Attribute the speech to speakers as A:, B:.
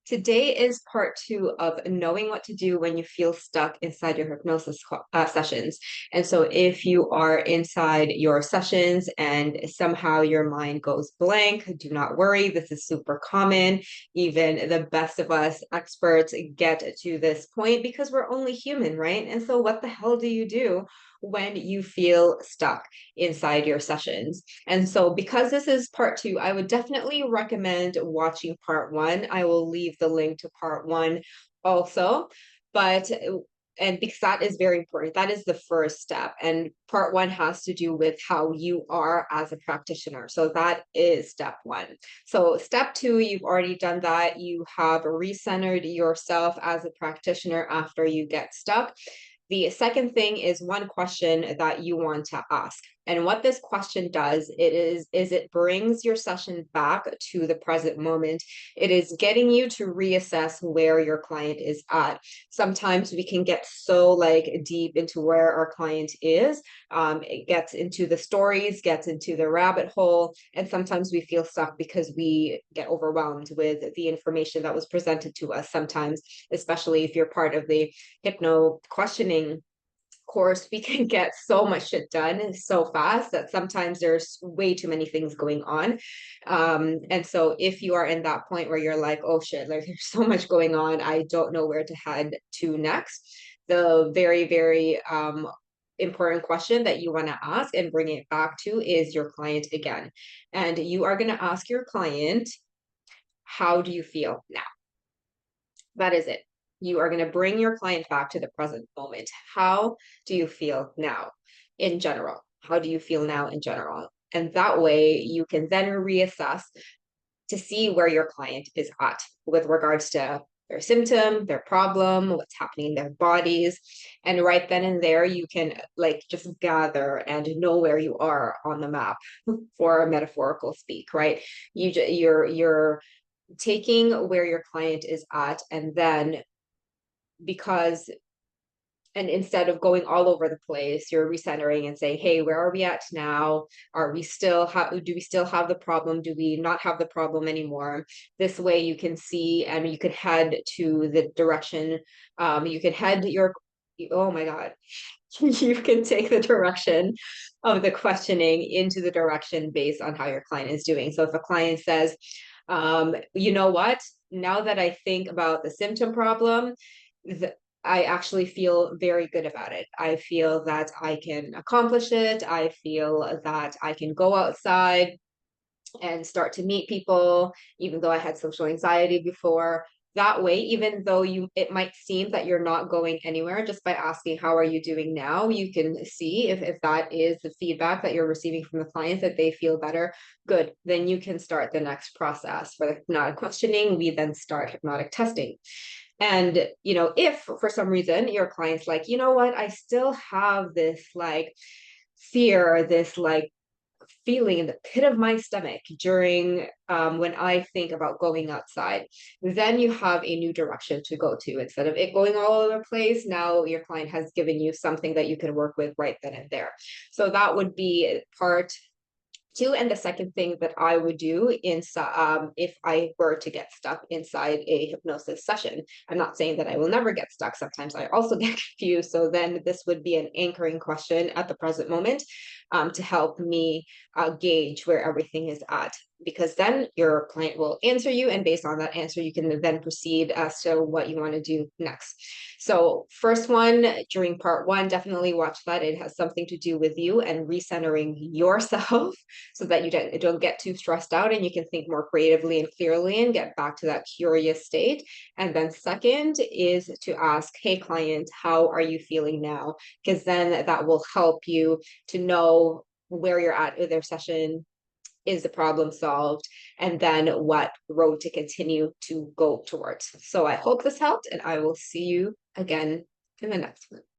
A: Today is part two of knowing what to do when you feel stuck inside your sessions. And so, if you are inside your sessions and somehow your mind goes blank, do not worry. This is super common. Even the best of us experts get to this point because we're only human, right? And so, what the hell do you do when you feel stuck inside your sessions? And so, because this is part two, I would definitely recommend watching part one. I will leave the link to part one also. But and because that is very important, that is the first step. And part one has to do with how you are as a practitioner. So that is step one. So, step two, you've already done that. You have recentered yourself as a practitioner after you get stuck. The second thing is one question that you want to ask. And what this question does, it brings your session back to the present moment. It is getting you to reassess where your client is at. Sometimes we can get so deep into where our client is. It gets into the stories, gets into the rabbit hole, and sometimes we feel stuck because we get overwhelmed with the information that was presented to us. Sometimes, especially if you're part of the hypno questioning course, we can get so much shit done so fast that sometimes there's way too many things going on. And so if you are in that point where you're like, oh shit, like there's so much going on, I don't know where to head to next, the very, very important question that you want to ask and bring it back to is your client again. And you are going to ask your client, how do you feel now? That is it. You are going to bring your client back to the present moment. How do you feel now in general? How do you feel now in general? And that way you can then reassess to see where your client is at with regards to their symptom, their problem, what's happening in their bodies. And right then and there, you can just gather and know where you are on the map for metaphorical speak, right? You're taking where your client is at, and then because and instead of going all over the place, you're recentering and saying, hey, where are we at now? Are we still do we still have the problem? Do we not have the problem anymore? This way you can see and you could head to the direction. You could head your oh my god. You can take the direction of the questioning into the direction based on how your client is doing. So if a client says, you know what, now that I think about the symptom problem, I actually feel very good about it. I feel that I can accomplish it. I feel that I can go outside and start to meet people, even though I had social anxiety before. That way, even though it might seem that you're not going anywhere, just by asking how are you doing now, you can see if that is the feedback that you're receiving from the client, that they feel better. Good. Then you can start the next process. For the hypnotic questioning, we then start hypnotic testing. And, if for some reason your client's like, you know what, I still have this fear, this feeling in the pit of my stomach during when I think about going outside, then you have a new direction to go to. Instead of it going all over the place, now your client has given you something that you can work with right then and there. So that would be part two. And the second thing that I would do if I were to get stuck inside a hypnosis session, I'm not saying that I will never get stuck. Sometimes I also get confused. So then this would be an anchoring question at the present moment to help me gauge where everything is at. Because then your client will answer you, and based on that answer, you can then proceed as to what you want to do next. So, first one during part one, definitely watch that. It has something to do with you and recentering yourself so that you don't get too stressed out and you can think more creatively and clearly and get back to that curious state. And then, second is to ask, hey, client, how are you feeling now? Because then that will help you to know where you're at with their session. Is the problem solved? And then what road to continue to go towards. So I hope this helped, and I will see you again in the next one.